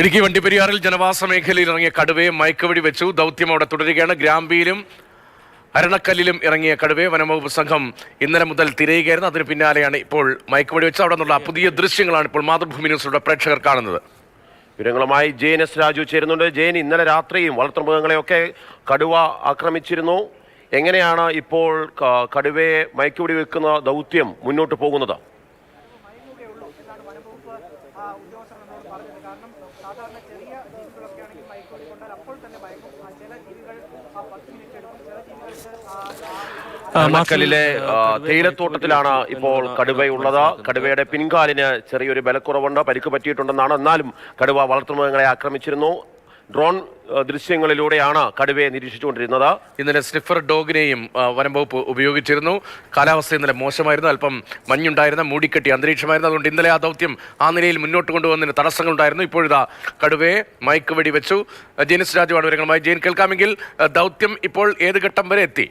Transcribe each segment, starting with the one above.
ഇടുക്കി വണ്ടിപ്പെരിയാറിൽ ജനവാസ മേഖലയിൽ ഇറങ്ങിയ കടുവയെ മയക്കുവെടി വെച്ചു. ദൗത്യം അവിടെ തുടരുകയാണ്. ഗ്രാമ്പിയിലും അരണക്കല്ലിലും ഇറങ്ങിയ കടുവയെ വനംവകുപ്പ് സംഘം ഇന്നലെ മുതൽ തിരയുകയായിരുന്നു. അതിന് പിന്നാലെയാണ് ഇപ്പോൾ മയക്കുവെടി വെച്ച് അവിടെ നിന്നുള്ള പുതിയ ദൃശ്യങ്ങളാണ് ഇപ്പോൾ മാതൃഭൂമി ന്യൂസിലൂടെ പ്രേക്ഷകർ കാണുന്നത്. വിവരങ്ങളുമായി ജെയിൻ എസ് രാജു ചേരുന്നുണ്ട്. ജെയിൻ, ഇന്നലെ രാത്രിയും വളർത്തുമൃഗങ്ങളെയൊക്കെ കടുവ ആക്രമിച്ചിരുന്നു. എങ്ങനെയാണ് ഇപ്പോൾ കടുവയെ മയക്കുവെടി വെക്കുന്ന ദൗത്യം മുന്നോട്ട് പോകുന്നത്? അരണക്കല്ലിലെ തേയിലത്തോട്ടത്തിലാണ് ഇപ്പോൾ കടുവയുള്ളത്. കടുവയുടെ പിൻകാലിന് ചെറിയൊരു ബലക്കുറവുണ്ട്, പരിക്ക് പറ്റിയിട്ടുണ്ടെന്നാണ്. എന്നാലും കടുവ വളർത്തുമൃഗങ്ങളെ ആക്രമിച്ചിരുന്നു. ഡ്രോൺ ദൃശ്യങ്ങളിലൂടെയാണ് കടുവയെ നിരീക്ഷിച്ചുകൊണ്ടിരുന്നത്. ഇന്നലെ സ്നിഫർ ഡോഗിനെയും വനംവകുപ്പ് ഉപയോഗിച്ചിരുന്നു. കാലാവസ്ഥ ഇന്നലെ മോശമായിരുന്നു, അല്പം മഞ്ഞുണ്ടായിരുന്ന മൂടിക്കെട്ടി അന്തരീക്ഷമായിരുന്നു. അതുകൊണ്ട് ഇന്നലെ ആ ദൗത്യം ആ നിലയിൽ മുന്നോട്ട് കൊണ്ടുപോകുന്നതിന് തടസ്സങ്ങളുണ്ടായിരുന്നു. ഇപ്പോഴിതാ കടുവയെ മയക്കുവെടി വെച്ചു. ജെയിൻ എസ് രാജുവാണ് വിവരങ്ങളുമായി. ജെയിൻ, കേൾക്കാമെങ്കിൽ ദൗത്യം ഇപ്പോൾ ഏത് ഘട്ടം വരെ എത്തി?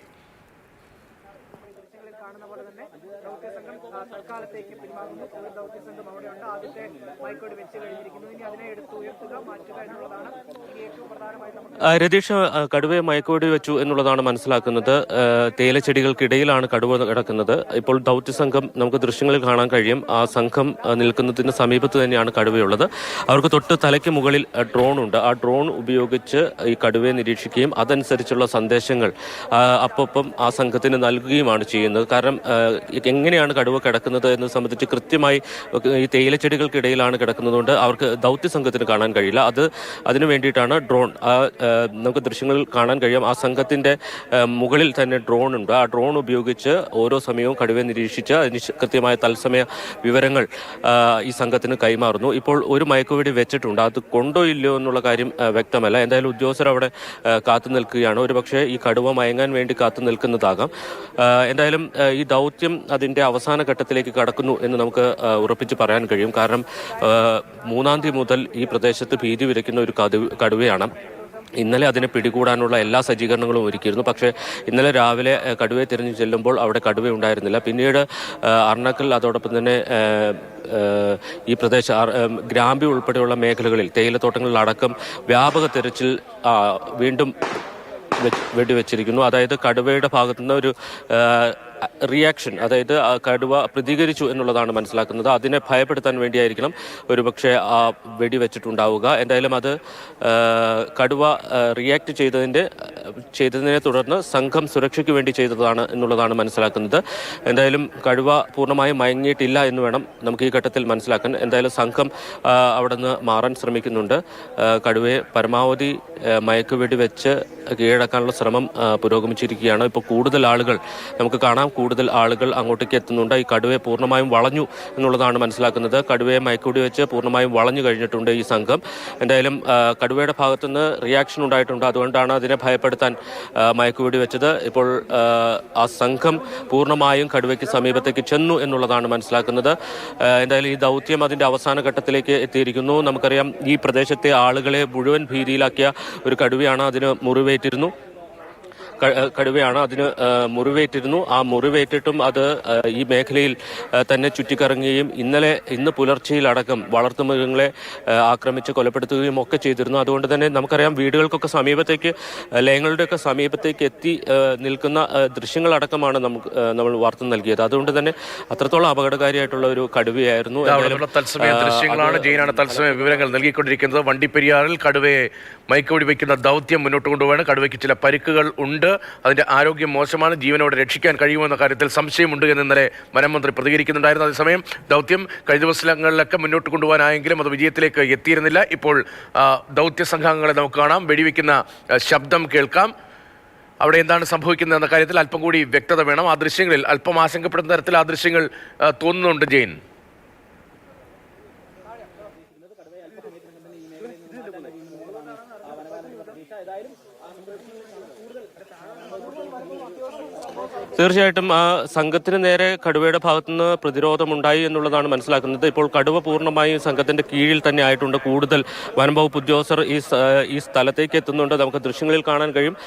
തൽക്കാലത്തേക്ക് പിന്മാറുന്നു. ദൗത്യ സംഘം അവിടെയുണ്ട്. ആദ്യത്തെ മയക്കുവെടി വെച്ച് കഴിഞ്ഞിരിക്കുന്നു. ഇനി അതിനെ എടുത്ത് ഉയർത്തുക, മാറ്റുക എന്നുള്ളതാണ് ഏറ്റവും പ്രധാനമായി. രതീഷ്, കടുവയെ മയക്കുവെടി വെച്ചു എന്നുള്ളതാണ് മനസ്സിലാക്കുന്നത്. തേയിലച്ചെടികൾക്കിടയിലാണ് കടുവ കിടക്കുന്നത്. ഇപ്പോൾ ദൗത്യ സംഘം നമുക്ക് ദൃശ്യങ്ങളിൽ കാണാൻ കഴിയും. ആ സംഘം നിൽക്കുന്നതിന് സമീപത്ത് തന്നെയാണ് കടുവയുള്ളത്. അവർക്ക് തൊട്ട് തലയ്ക്ക് മുകളിൽ ഡ്രോൺ ഉണ്ട്. ആ ഡ്രോൺ ഉപയോഗിച്ച് ഈ കടുവയെ നിരീക്ഷിക്കുകയും അതനുസരിച്ചുള്ള സന്ദേശങ്ങൾ അപ്പം ആ സംഘത്തിന് നൽകുകയുമാണ് ചെയ്യുന്നത്. കാരണം എങ്ങനെയാണ് കടുവ കിടക്കുന്നത് എന്ന് സംബന്ധിച്ച് കൃത്യമായി ഈ തേയിലച്ചെടികൾക്കിടയിലാണ് കിടക്കുന്നതുകൊണ്ട് അവർക്ക് ദൗത്യ സംഘത്തിന് കാണാൻ കഴിയില്ല. അതിനു വേണ്ടിയിട്ടാണ് ഡ്രോൺ. നമുക്ക് ദൃശ്യങ്ങളിൽ കാണാൻ കഴിയാം. ആ സംഘത്തിന്റെ മുകളിൽ തന്നെ ഡ്രോൺ ഉണ്ട്. ആ ഡ്രോൺ ഉപയോഗിച്ച് ഓരോ സമയവും കടുവയെ നിരീക്ഷിച്ച് അതിന് കൃത്യമായ തത്സമയ വിവരങ്ങൾ ഈ സംഘത്തിന് കൈമാറുന്നു. ഇപ്പോൾ ഒരു മയക്കുവെടി വെച്ചിട്ടുണ്ട്. അത് കൊണ്ടോ ഇല്ലയോ എന്നുള്ള കാര്യം വ്യക്തമല്ല. എന്തായാലും ഉദ്യോഗസ്ഥർ അവിടെ കാത്തു നിൽക്കുകയാണ്. ഒരുപക്ഷെ ഈ കടുവ മയങ്ങാൻ വേണ്ടി കാത്തു നിൽക്കുന്നതാകാം. എന്തായാലും ഈ ദൗത്യം അതിന്റെ അവസാന ഘട്ടത്തിലേക്ക് കടക്കുന്നു എന്ന് നമുക്ക് ഉറപ്പിച്ച് പറയാൻ കഴിയും. കാരണം 3-ാം തീയതി മുതൽ ഈ പ്രദേശത്ത് ഭീതി വിതയ്ക്കുന്ന ഒരു കടുവയാണ്. ഇന്നലെ അതിനെ പിടികൂടാനുള്ള എല്ലാ സജ്ജീകരണങ്ങളും ഒരുക്കിയിരുന്നു. പക്ഷേ ഇന്നലെ രാവിലെ കടുവയെ തിരഞ്ഞു ചെല്ലുമ്പോൾ അവിടെ കടുവ ഉണ്ടായിരുന്നില്ല. പിന്നീട് അർണക്കൽ, അതോടൊപ്പം തന്നെ ഈ ഗ്രാമ്പി ഉൾപ്പെടെയുള്ള മേഖലകളിൽ തേയിലത്തോട്ടങ്ങളിലടക്കം വ്യാപക തെരച്ചിൽ വീണ്ടും വെടിവെച്ചിരിക്കുന്നു. അതായത് കടുവയുടെ ഭാഗത്തുനിന്ന് ഒരു റിയാക്ഷൻ, അതായത് കടുവ പ്രതികരിച്ചു എന്നുള്ളതാണ് മനസ്സിലാക്കുന്നത്. അതിനെ ഭയപ്പെടുത്താൻ വേണ്ടിയായിരിക്കണം ഒരുപക്ഷെ ആ വെടിവെച്ചിട്ടുണ്ടാവുക. എന്തായാലും അത് കടുവ റിയാക്ട് ചെയ്തതിനെ തുടർന്ന് സംഘം സുരക്ഷയ്ക്ക് വേണ്ടി ചെയ്തതാണ് എന്നുള്ളതാണ് മനസ്സിലാക്കുന്നത്. എന്തായാലും കടുവ പൂർണ്ണമായും മയങ്ങിയിട്ടില്ല എന്ന് വേണം നമുക്ക് ഈ ഘട്ടത്തിൽ മനസ്സിലാക്കാൻ. എന്തായാലും സംഘം അവിടെ നിന്ന് മാറാൻ ശ്രമിക്കുന്നുണ്ട്. കടുവയെ പരമാവധി മയക്കുവെടി വെച്ച് കീഴടക്കാനുള്ള ശ്രമം പുരോഗമിച്ചിരിക്കുകയാണ്. ഇപ്പോൾ കൂടുതൽ ആളുകൾ നമുക്ക് കാണാം, കൂടുതൽ ആളുകൾ അങ്ങോട്ടേക്ക് എത്തുന്നുണ്ട്. ഈ കടുവയെ പൂർണ്ണമായും വളഞ്ഞു എന്നുള്ളതാണ് മനസ്സിലാക്കുന്നത്. കടുവയെ മയക്കുവെടി വെച്ച് പൂർണ്ണമായും വളഞ്ഞു കഴിഞ്ഞിട്ടുണ്ട് ഈ സംഘം. എന്തായാലും കടുവയുടെ ഭാഗത്തുനിന്ന് റിയാക്ഷൻ ഉണ്ടായിട്ടുണ്ട്. അതുകൊണ്ടാണ് അതിനെ ഭയപ്പെടുത്താൻ മയക്കുവെടി വെച്ചത്. ഇപ്പോൾ ആ സംഘം പൂർണ്ണമായും കടുവയ്ക്ക് സമീപത്തേക്ക് ചെന്നു എന്നുള്ളതാണ് മനസ്സിലാക്കുന്നത്. എന്തായാലും ഈ ദൗത്യം അതിൻ്റെ അവസാന ഘട്ടത്തിലേക്ക് എത്തിയിരിക്കുന്നു. നമുക്കറിയാം, ഈ പ്രദേശത്തെ ആളുകളെ മുഴുവൻ ഭീതിയിലാക്കിയ ഒരു കടുവയാണ്. അതിന് മുറിവേറ്റിരുന്നു. ആ മുറിവേറ്റിട്ടും അത് ഈ മേഖലയിൽ തന്നെ ചുറ്റിക്കറങ്ങുകയും ഇന്ന് പുലർച്ചയിലടക്കം വളർത്തുമൃഗങ്ങളെ ആക്രമിച്ച് കൊലപ്പെടുത്തുകയും ഒക്കെ ചെയ്തിരുന്നു. അതുകൊണ്ട് തന്നെ നമുക്കറിയാം, വീടുകൾക്കൊക്കെ സമീപത്തേക്ക്, ലയങ്ങളുടെയൊക്കെ സമീപത്തേക്ക് എത്തി നിൽക്കുന്ന ദൃശ്യങ്ങളടക്കമാണ് നമ്മൾ വാർത്ത നൽകിയത്. അതുകൊണ്ട് തന്നെ അത്രത്തോളം അപകടകാരിയായിട്ടുള്ള ഒരു കടുവയായിരുന്നു. തത്സമയ ദൃശ്യങ്ങളാണ് ജെയിനാണ് തത്സമയ വിവരങ്ങൾ നൽകിക്കൊണ്ടിരിക്കുന്നത്. വണ്ടിപ്പെരിയാറിൽ കടുവയെ മയക്കുവെടി വയ്ക്കുന്ന ദൗത്യം മുന്നോട്ട് കൊണ്ടുപോകാൻ. കടുവയ്ക്ക് ചില പരിക്കുകൾ ഉണ്ട്. അതിന്റെ ആരോഗ്യം മോശമാണ്. ജീവനോടെ രക്ഷിക്കാൻ കഴിയുമെന്ന കാര്യത്തിൽ സംശയമുണ്ട് എന്ന് ഇന്നലെ വനംമന്ത്രി പ്രതികരിക്കുന്നുണ്ടായിരുന്നു. അതേസമയം ദൗത്യം കഴിഞ്ഞ ദിവസങ്ങളിലൊക്കെ മുന്നോട്ട് കൊണ്ടുപോകാനായെങ്കിലും അത് വിജയത്തിലേക്ക് എത്തിയിരുന്നില്ല. ഇപ്പോൾ ദൗത്യ സംഘാംഗങ്ങളെ നമുക്ക് കാണാം. വെടിവെക്കുന്ന ശബ്ദം കേൾക്കാം. അവിടെ എന്താണ് സംഭവിക്കുന്നത് എന്ന കാര്യത്തിൽ അല്പം കൂടി വ്യക്തത വേണം. ആ ദൃശ്യങ്ങളിൽ അല്പം ആശങ്കപ്പെടുന്ന തരത്തിൽ ആ ദൃശ്യങ്ങൾ തോന്നുന്നുണ്ട്. ജെയിൻ, തീർച്ചയായിട്ടും ആ സംഘത്തിന് നേരെ കടുവയുടെ ഭാഗത്തുനിന്ന് പ്രതിരോധമുണ്ടായി എന്നുള്ളതാണ് മനസ്സിലാക്കുന്നത്. ഇപ്പോൾ കടുവ പൂർണ്ണമായും സംഘത്തിന്റെ കീഴിൽ തന്നെ ആയിട്ടുണ്ട്. കൂടുതൽ വനംവകുപ്പ് ഉദ്യോഗസ്ഥർ ഈ സ്ഥലത്തേക്ക് എത്തുന്നുണ്ട്. നമുക്ക് ദൃശ്യങ്ങളിൽ കാണാൻ കഴിയും.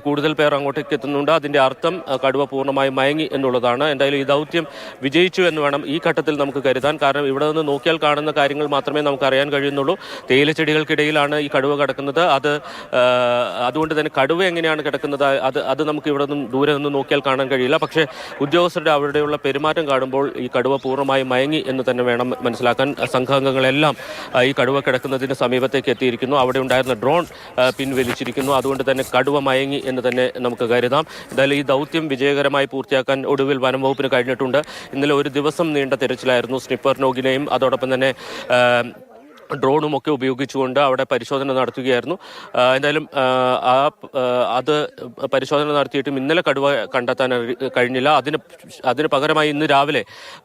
കൂടുതൽ പേർ അങ്ങോട്ടേക്ക് എത്തുന്നുണ്ട്. അതിന്റെ അർത്ഥം കടുവ പൂർണ്ണമായും മയങ്ങി എന്നുള്ളതാണ്. എന്തായാലും ഈ ദൗത്യം വിജയിച്ചു എന്ന് വേണം ഈ ഘട്ടത്തിൽ നമുക്ക് കരുതാൻ. കാരണം ഇവിടെ നിന്ന് നോക്കിയാൽ കാണുന്ന കാര്യങ്ങൾ മാത്രമേ നമുക്ക് അറിയാൻ കഴിയുന്നുള്ളൂ. തേയിലച്ചെടികൾക്കിടയിലാണ് ഈ കടുവ കിടക്കുന്നത്. അതുകൊണ്ട് തന്നെ കടുവ എങ്ങനെയാണ് കിടക്കുന്നത് അത് നമുക്ക് ഇവിടെ നിന്നും ദൂരെ നിന്ന് നോക്കിയാൽ കാണാൻ കഴിയില്ല. പക്ഷേ ഉദ്യോഗസ്ഥരുടെ അവിടെയുള്ള പെരുമാറ്റം കാണുമ്പോൾ ഈ കടുവ പൂർണ്ണമായും മയങ്ങി എന്ന് തന്നെ വേണം മനസ്സിലാക്കാൻ. സംഘാംഗങ്ങളെല്ലാം ഈ കടുവ കിടക്കുന്നതിന് സമീപത്തേക്ക് എത്തിയിരിക്കുന്നു. അവിടെ ഉണ്ടായിരുന്ന ഡ്രോൺ പിൻവലിച്ചിരിക്കുന്നു. അതുകൊണ്ട് തന്നെ കടുവ മയങ്ങി എന്ന് തന്നെ നമുക്ക് കരുതാം. എന്തായാലും ഈ ദൗത്യം വിജയകരമായി പൂർത്തിയാക്കാൻ ഒടുവിൽ വനം വകുപ്പിന് കഴിഞ്ഞിട്ടുണ്ട്. ഇന്നലെ ഒരു ദിവസം നീണ്ട തെരച്ചിലായിരുന്നു. സ്നിപ്പർ നോഗിനെയും അതോടൊപ്പം തന്നെ ഡ്രോണും ഒക്കെ ഉപയോഗിച്ചുകൊണ്ട് അവിടെ പരിശോധന നടത്തുകയായിരുന്നു. എന്തായാലും അത് പരിശോധന നടത്തിയിട്ടും ഇന്നലെ കടുവ കണ്ടെത്താൻ കഴിഞ്ഞില്ല. അതിന് പകരമായി ഇന്ന് രാവിലെ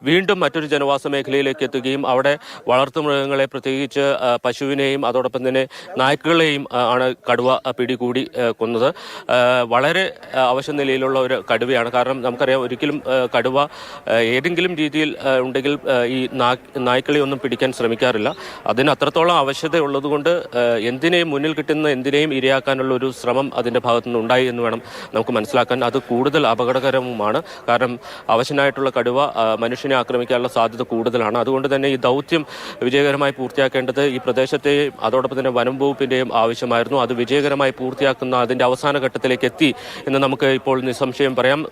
വീണ്ടും മറ്റൊരു ജനവാസ മേഖലയിലേക്ക് എത്തുകയും അവിടെ വളർത്തുമൃഗങ്ങളെ, പ്രത്യേകിച്ച് പശുവിനെയും അതോടൊപ്പം തന്നെ നായ്ക്കളെയും ആണ് കടുവ പിടികൂടി കൊന്നത്. വളരെ അവശ നിലയിലുള്ള ഒരു കടുവയാണ്. കാരണം നമുക്കറിയാം, ഒരിക്കലും കടുവ ഏതെങ്കിലും രീതിയിൽ ഉണ്ടെങ്കിൽ ഈ നായ്ക്കളെ ഒന്നും പിടിക്കാൻ ശ്രമിക്കാറില്ല. അത്രത്തോളം ആവശ്യത ഉള്ളതുകൊണ്ട് എന്തിനേയും മുന്നിൽ കിട്ടുന്ന എന്തിനേയും ഇരയാക്കാനുള്ള ഒരു ശ്രമം അതിൻ്റെ ഭാഗത്തുനിന്ന് ഉണ്ടായി എന്ന് വേണം നമുക്ക് മനസ്സിലാക്കാൻ. അത് കൂടുതൽ അപകടകരവുമാണ്. കാരണം അവശനായിട്ടുള്ള കടുവ മനുഷ്യനെ ആക്രമിക്കാനുള്ള സാധ്യത കൂടുതലാണ്. അതുകൊണ്ട് തന്നെ ഈ ദൗത്യം വിജയകരമായി പൂർത്തിയാക്കേണ്ടത് ഈ പ്രദേശത്തെയും അതോടൊപ്പം തന്നെ വനം വകുപ്പിൻ്റെയും ആവശ്യമായിരുന്നു. അത് വിജയകരമായി പൂർത്തിയാക്കുന്ന അതിൻ്റെ അവസാന ഘട്ടത്തിലേക്ക് എത്തി എന്ന് നമുക്ക് ഇപ്പോൾ നിസ്സംശയം പറയാം.